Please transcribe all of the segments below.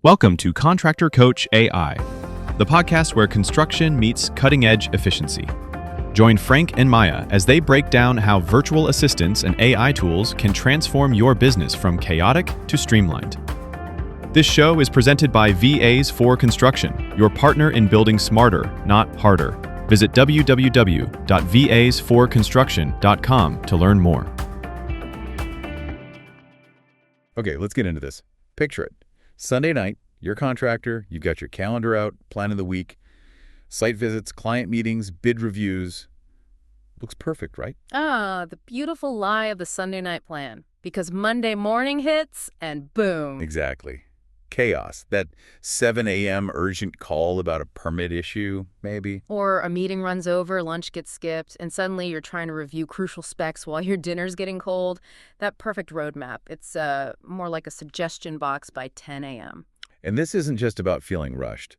Welcome to Contractor AI, the podcast where construction meets cutting-edge efficiency. Join Frank and Maya as they break down how virtual assistants and AI tools can transform your business from chaotic to streamlined. This show is presented by VAs for Construction, your partner in building smarter, not harder. Visit www.vasforconstruction.com to learn more. Okay, let's get into this. Picture it. Sunday night, you're a contractor, you've got your calendar out, planning the week, site visits, client meetings, bid reviews. Looks perfect, right? The beautiful lie of the Sunday night plan. Because Monday morning hits and boom. Exactly. Chaos. That 7 a.m. urgent call about a permit issue, maybe. Or a meeting runs over, lunch gets skipped, and suddenly you're trying to review crucial specs while your dinner's getting cold. That perfect roadmap. It's more like a suggestion box by 10 a.m. And this isn't just about feeling rushed.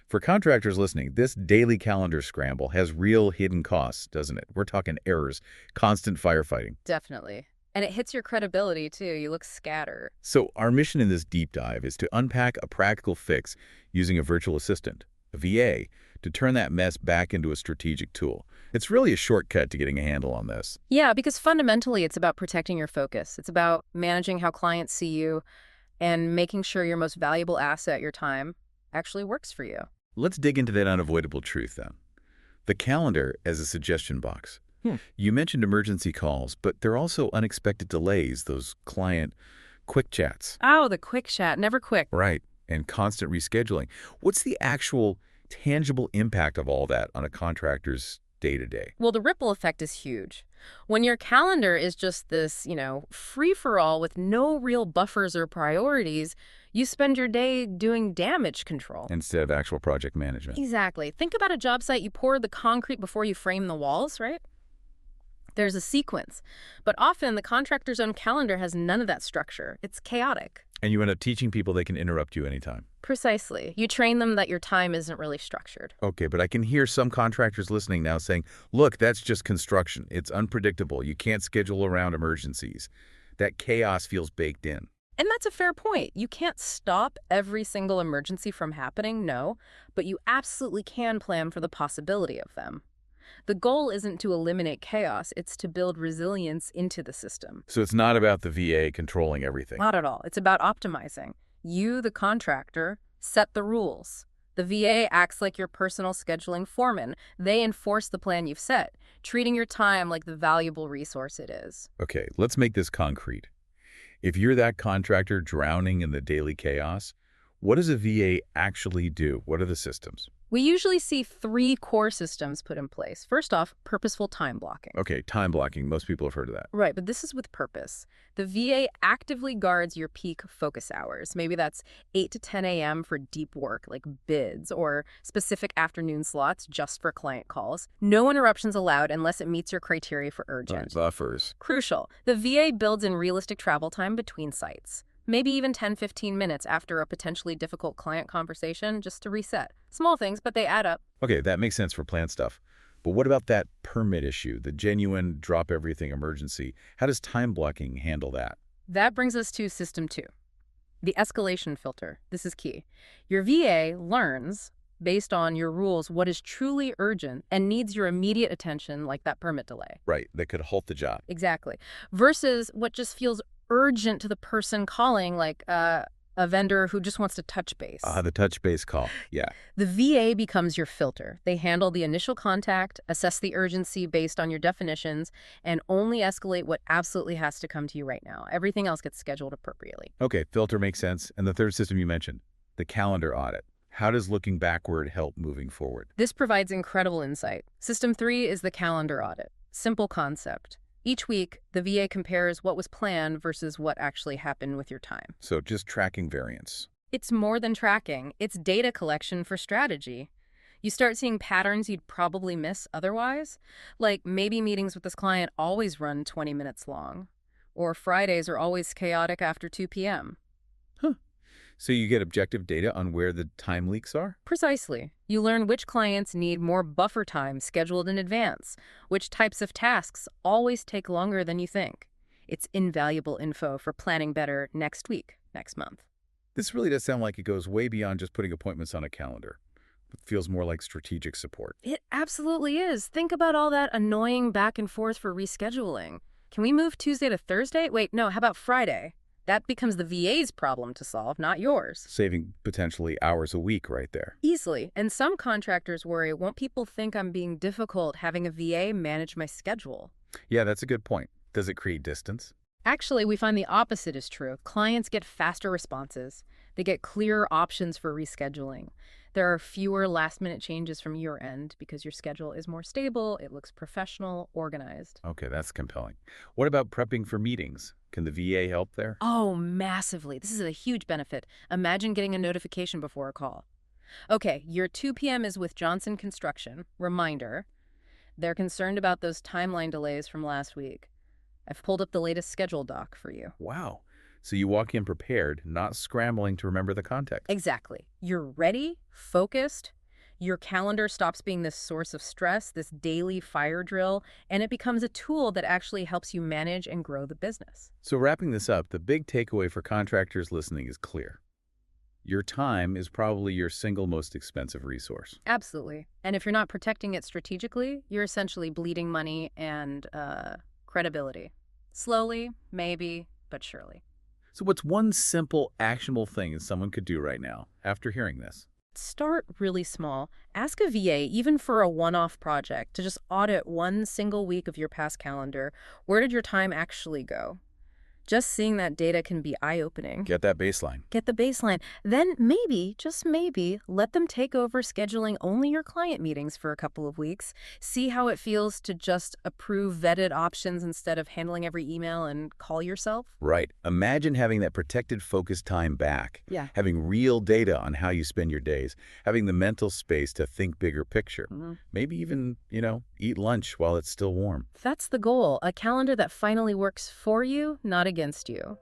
For contractors listening, this daily calendar scramble has real hidden costs, doesn't it? We're talking errors, constant firefighting. Definitely. And it hits your credibility, too. You look scattered. So our mission in this deep dive is to unpack a practical fix using a virtual assistant, a VA, to turn that mess back into a strategic tool. It's really a shortcut to getting a handle on this. Yeah, because fundamentally it's about protecting your focus. It's about managing how clients see you and making sure your most valuable asset, your time, actually works for you. Let's dig into that unavoidable truth then. The calendar as a suggestion box. You mentioned emergency calls, but there are also unexpected delays, those client quick chats. Oh, the quick chat, never quick. Right, and constant rescheduling. What's the actual tangible impact of all that on a contractor's day-to-day? Well, the ripple effect is huge. When your calendar is just this, free-for-all with no real buffers or priorities, you spend your day doing damage control. Instead of actual project management. Exactly. Think about a job site. You pour the concrete before you frame the walls, right? There's a sequence. But often the contractor's own calendar has none of that structure. It's chaotic. And you end up teaching people they can interrupt you anytime. Precisely. You train them that your time isn't really structured. Okay, but I can hear some contractors listening now saying, look, that's just construction. It's unpredictable. You can't schedule around emergencies. That chaos feels baked in. And that's a fair point. You can't stop every single emergency from happening, no, but you absolutely can plan for the possibility of them. The goal isn't to eliminate chaos, it's to build resilience into the system. So it's not about the VA controlling everything. Not at all. It's about optimizing. You, the contractor, set the rules. The VA acts like your personal scheduling foreman. They enforce the plan you've set, treating your time like the valuable resource it is. Okay, let's make this concrete. If you're that contractor drowning in the daily chaos, what does a VA actually do? What are the systems? We usually see 3 core systems put in place. First off, purposeful time blocking. Okay, time blocking. Most people have heard of that. Right, but this is with purpose. The VA actively guards your peak focus hours. Maybe that's 8 to 10 a.m. for deep work like bids or specific afternoon slots just for client calls. No interruptions allowed unless it meets your criteria for urgent. Buffers. Crucial. The VA builds in realistic travel time between sites. Maybe even 10-15 minutes after a potentially difficult client conversation just to reset. Small things, but they add up. Okay, that makes sense for plant stuff. But what about that permit issue, the genuine drop-everything emergency? How does time blocking handle that? That brings us to System 2, the escalation filter. This is key. Your VA learns, based on your rules, what is truly urgent and needs your immediate attention, like that permit delay. Right, that could halt the job. Exactly. Versus what just feels urgent to the person calling, like a vendor who just wants to touch base. The touch base call, yeah. The VA becomes your filter. They handle the initial contact, assess the urgency based on your definitions, and only escalate what absolutely has to come to you right now. Everything else gets scheduled appropriately. Okay, filter makes sense. And the third system you mentioned, the calendar audit. How does looking backward help moving forward? This provides incredible insight. System 3 is the calendar audit. Simple concept. Each week, the VA compares what was planned versus what actually happened with your time. So just tracking variance. It's more than tracking. It's data collection for strategy. You start seeing patterns you'd probably miss otherwise, like maybe meetings with this client always run 20 minutes long, or Fridays are always chaotic after 2 p.m. So you get objective data on where the time leaks are? Precisely. You learn which clients need more buffer time scheduled in advance, which types of tasks always take longer than you think. It's invaluable info for planning better next week, next month. This really does sound like it goes way beyond just putting appointments on a calendar. It feels more like strategic support. It absolutely is. Think about all that annoying back and forth for rescheduling. Can we move Tuesday to Thursday? Wait, no, how about Friday? That becomes the VA's problem to solve, not yours. Saving potentially hours a week right there. Easily. And some contractors worry, won't people think I'm being difficult having a VA manage my schedule? Yeah, that's a good point. Does it create distance? Actually, we find the opposite is true. Clients get faster responses. They get clearer options for rescheduling. There are fewer last-minute changes from your end because your schedule is more stable, it looks professional, organized. Okay, that's compelling. What about prepping for meetings? Can the VA help there? Oh, massively. This is a huge benefit. Imagine getting a notification before a call. Okay, your 2 p.m. is with Johnson Construction. Reminder, they're concerned about those timeline delays from last week. I've pulled up the latest schedule doc for you. Wow. So you walk in prepared, not scrambling to remember the context. Exactly. You're ready, focused. Your calendar stops being this source of stress, this daily fire drill, and it becomes a tool that actually helps you manage and grow the business. So wrapping this up, the big takeaway for contractors listening is clear. Your time is probably your single most expensive resource. Absolutely. And if you're not protecting it strategically, you're essentially bleeding money and credibility. Slowly, maybe, but surely. So what's one simple, actionable thing that someone could do right now after hearing this? Start really small. Ask a VA, even for a one-off project, to just audit one single week of your past calendar. Where did your time actually go? Just seeing that data can be eye-opening. Get that baseline. Get the baseline. Then maybe, just maybe, let them take over scheduling only your client meetings for a couple of weeks. See how it feels to just approve vetted options instead of handling every email and call yourself. Right. Imagine having that protected focus time back. Yeah. Having real data on how you spend your days. Having the mental space to think bigger picture. Maybe even, eat lunch while it's still warm. That's the goal. A calendar that finally works for you, not against you.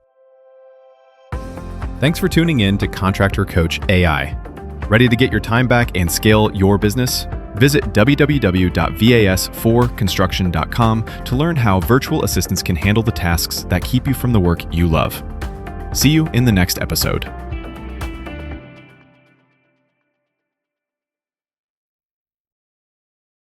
Thanks for tuning in to Contractor Coach AI. Ready to get your time back and scale your business? Visit www.vas4construction.com to learn how virtual assistants can handle the tasks that keep you from the work you love. See you in the next episode.